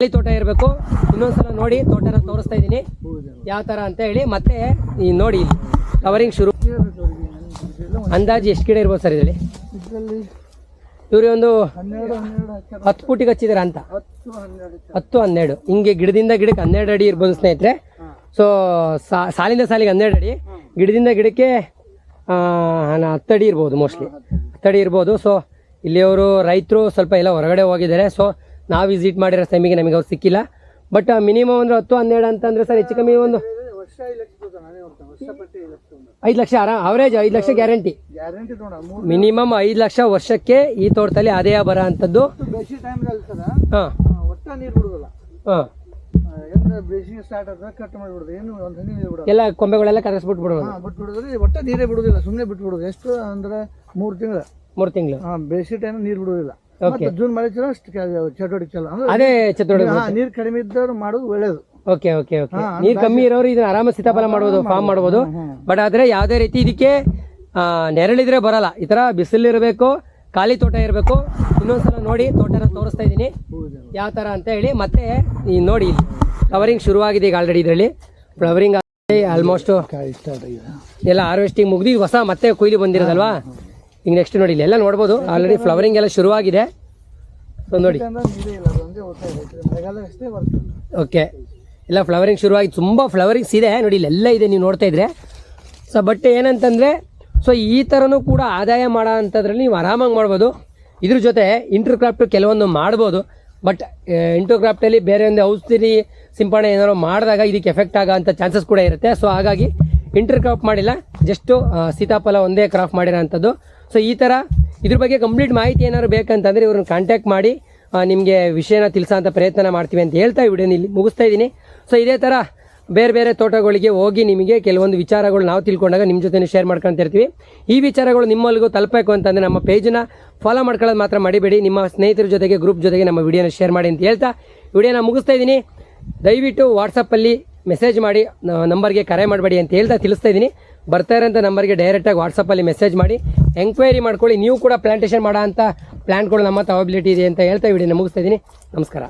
ತೋಟ ಇರಬೇಕು. ಇನ್ನೊಂದ್ಸಲ ನೋಡಿ ತೋಟನ ತೋರಿಸ್ತಾ ಇದ್ದೀನಿ ಯಾವ ತರ ಅಂತ ಹೇಳಿ. ಮತ್ತೆ ಈ ನೋಡಿ ಕವರಿಂಗ್ ಶುರು. ಅಂದಾಜು ಎಷ್ಟು ಗಿಡ ಇರ್ಬೋದು ಸರ್ ಇದರಲ್ಲಿ? ಇವ್ರಿಗೆ ಒಂದು 10 ಫೂಟಿಗೆ ಹಚ್ಚಿದಾರ ಅಂತ. 10-12 ಹಿಂಗೆ ಗಿಡದಿಂದ ಗಿಡಕ್ಕೆ 12 ಅಡಿ ಇರ್ಬೋದು ಸ್ನೇಹಿತರೆ. ಸೊ ಸಾಲಿಂದ ಸಾಲಿಗೆ 12 ಅಡಿ, ಗಿಡದಿಂದ ಗಿಡಕ್ಕೆ 10 ಅಡಿ ಇರ್ಬೋದು, ಮೋಸ್ಟ್ಲಿ 10 ಅಡಿ ಇರ್ಬೋದು. ಸೊ ಇಲ್ಲಿ ಅವರು ರೈತರು ಸ್ವಲ್ಪ ಎಲ್ಲ ಹೊರಗಡೆ ಹೋಗಿದ್ದಾರೆ. ಸೊ ನಾವು ವಿಸಿಟ್ ಮಾಡಿರೋ ಟೈಮಿಗೆ ನಮಗೆ ಅವ್ರು ಸಿಕ್ಕಿಲ್ಲ. ಬಟ್ ಮಿನಿಮಮ್ ಅಂದ್ರೆ 10-12 ಅಂತಂದ್ರೆ ಸರ್ ಹೆಚ್ಚು ಕಮ್ಮಿ ಒಂದು 5 lakh average 5 lakh guarantee. Minimum 5 lakh ವರ್ಷಕ್ಕೆ ಈ ತೋಟದಲ್ಲಿ ಆದಾಯ ಬರೋ ಅಂಥದ್ದು. ಎಲ್ಲ ಕೊಂಬೆಗಳೆಲ್ಲ ಕತ್ತರಿಸ್ಬಿಟ್ಬಿಡೋದು, ಒಟ್ಟ ನೀರೇ ಬಿಡುದಿಲ್ಲ, ಸುಮ್ಮನೆ ಬಿಟ್ಬಿಡುದು. ಎಷ್ಟು ಅಂದ್ರೆ 3 ತಿಂಗಳು ಬೇಸಿಗೆ ಟೈಮ್ ನೀರ್ ಬಿಡುದಿಲ್ಲ. ಜೂನ್ ಮಳೆ ಚಲೋ ಚಟುವಟಿಕೆ ಚಲೋ, ಅದೇ ಚಟುವಟಿಕೆ. ನೀರ್ ಕಡಿಮೆ ಇದ್ದವ್ರು ಮಾಡೋದು ಒಳ್ಳೇದು. Okay okay okay. ನೀರ್ ಕಮ್ಮಿ ಇರೋರು ಇದನ್ನ ಆರಾಮ ಸೀತಾಫಲ ಮಾಡ್ಬೋದು, ಫಾರ್ಮ್ ಮಾಡ್ಬೋದು. ಬಟ್ ಆದ್ರೆ ಯಾವುದೇ ರೀತಿ ಇದಕ್ಕೆ ನೆರಳಿದ್ರೆ ಬರಲ್ಲ. ಈ ತರ ಬಿಸಿಲಿರಬೇಕು, ಖಾಲಿ ತೋಟ ಇರಬೇಕು. ಇನ್ನೊಂದ್ಸಲ ನೋಡಿ ತೋಟನ ತೋರಿಸ್ತಾ ಇದ್ದೀನಿ ಯಾವ ತರ ಅಂತ ಹೇಳಿ. ಮತ್ತೆ ಈ ನೋಡಿ ಫ್ಲವರಿಂಗ್ ಶುರುವಾಗಿದೆ ಈಗ ಆಲ್ರೆಡಿ. ಇದರಲ್ಲಿ ಫ್ಲವರಿಂಗ್ ಆಲ್ಮೋಸ್ಟ್ ಎಲ್ಲ ಹಾರ್ವೆಸ್ಟಿಂಗ್ ಮುಗಿದು ಹೊಸ ಮತ್ತೆ ಕೊಯ್ಲಿ ಬಂದಿರೋದಲ್ವಾ. ಈಗ ನೆಕ್ಸ್ಟ್ ನೋಡಿ ಇಲ್ಲೆಲ್ಲ ನೋಡ್ಬೋದು ಆಲ್ರೆಡಿ ಫ್ಲವರಿಂಗ್ ಎಲ್ಲ ಶುರುವಾಗಿದೆ. ಸೊ ನೋಡಿ ಓಕೆ, ಎಲ್ಲ ಫ್ಲವರಿಂಗ್ ಶುರುವಾಗಿ ತುಂಬ ಫ್ಲವರಿಂಗ್ಸ್ ಇದೆ ನೋಡಿ, ಇಲ್ಲೆಲ್ಲ ಇದೆ ನೀವು ನೋಡ್ತಾ ಇದ್ರೆ. ಸೊ ಬಟ್ ಏನಂತಂದರೆ, ಸೊ ಈ ಥರನೂ ಕೂಡ ಆದಾಯ ಮಾಡೋ ಅಂಥದ್ರಲ್ಲಿ ನೀವು ಆರಾಮಾಗಿ ಮಾಡ್ಬೋದು. ಇದ್ರ ಜೊತೆ ಇಂಟರ್ ಕ್ರಾಫ್ಟ್ ಕೆಲವೊಂದು ಮಾಡ್ಬೋದು. ಬಟ್ ಇಂಟರ್ ಕ್ರಾಫ್ಟಲ್ಲಿ ಬೇರೆ ಒಂದು ಔಷಧಿ ಸಿಂಪಡಣೆ ಏನಾದ್ರು ಮಾಡಿದಾಗ ಇದಕ್ಕೆ ಎಫೆಕ್ಟ್ ಆಗೋ ಅಂಥ ಚಾನ್ಸಸ್ ಕೂಡ ಇರುತ್ತೆ. ಸೊ ಹಾಗಾಗಿ ಇಂಟರ್ ಕ್ರಾಫ್ಟ್ ಮಾಡಿಲ್ಲ, ಜಸ್ಟು ಸೀತಾಫಲ ಒಂದೇ ಕ್ರಾಫ್ಟ್ ಮಾಡಿರೋ ಅಂಥದ್ದು. ಸೊ ಈ ಥರ ಇದ್ರ ಬಗ್ಗೆ ಕಂಪ್ಲೀಟ್ ಮಾಹಿತಿ ಏನಾದ್ರು ಬೇಕಂತಂದರೆ ಇವ್ರನ್ನ ಕಾಂಟ್ಯಾಕ್ಟ್ ಮಾಡಿ ನಿಮಗೆ ವಿಷಯನ ತಿಳಿಸೋ ಅಂಥ ಪ್ರಯತ್ನ ಮಾಡ್ತೀವಿ ಅಂತ ಹೇಳ್ತಾ ವಿಡಿಯೋನ ಇಲ್ಲಿ ಮುಗಿಸ್ತಾ ಇದ್ದೀನಿ. ಸೊ ಇದೇ ಥರ ಬೇರೆ ಬೇರೆ ತೋಟಗಳಿಗೆ ಹೋಗಿ ನಿಮಗೆ ಕೆಲವೊಂದು ವಿಚಾರಗಳು ನಾವು ತಿಳ್ಕೊಂಡಾಗ ನಿಮ್ಮ ಜೊತೆ ಶೇರ್ ಮಾಡ್ಕೊಳ್ತಾ ಇರ್ತೀವಿ. ಈ ವಿಚಾರಗಳು ನಿಮ್ಮಲ್ಲಿಗೂ ತಲುಪಬೇಕು ಅಂತಂದರೆ ನಮ್ಮ ಪೇಜನ್ನ ಫಾಲೋ ಮಾಡ್ಕೊಳ್ಳೋದು ಮಾತ್ರ ಮಡಿಬೇಡಿ. ನಿಮ್ಮ ಸ್ನೇಹಿತರ ಜೊತೆಗೆ ಗ್ರೂಪ್ ಜೊತೆಗೆ ನಮ್ಮ ವಿಡಿಯೋನ ಶೇರ್ ಮಾಡಿ ಅಂತ ಹೇಳ್ತಾ ವಿಡಿಯೋನ ಮುಗಿಸ್ತಾ ಇದ್ದೀನಿ. ದಯವಿಟ್ಟು ವಾಟ್ಸಪ್ಪಲ್ಲಿ ಮೆಸೇಜ್ ಮಾಡಿ, ನಂಬರ್ಗೆ ಕರೆ ಮಾಡಬೇಡಿ ಅಂತ ಹೇಳ್ತಾ ತಿಳಿಸ್ತಾ ಇದ್ದೀನಿ. ಬರ್ತಾ ಇರೋಂಥ ನಂಬರ್ಗೆ ಡೈರೆಕ್ಟಾಗಿ ವಾಟ್ಸಪ್ಪಲ್ಲಿ ಮೆಸೇಜ್ ಮಾಡಿ ಎಂಕ್ವೈರಿ ಮಾಡ್ಕೊಳ್ಳಿ. ನೀವು ಕೂಡ ಪ್ಲಾಂಟೇಷನ್ ಮಾಡೋ ಅಂಥ ಪ್ಲ್ಯಾನ್ಗಳು ನಮ್ಮ ಅವೈಬಿಲಿಟಿ ಇದೆ ಅಂತ ಹೇಳ್ತಾ ವಿಡಿಯೋನ ಮುಗಿಸ್ತಾ ಇದ್ದೀನಿ. ನಮಸ್ಕಾರ.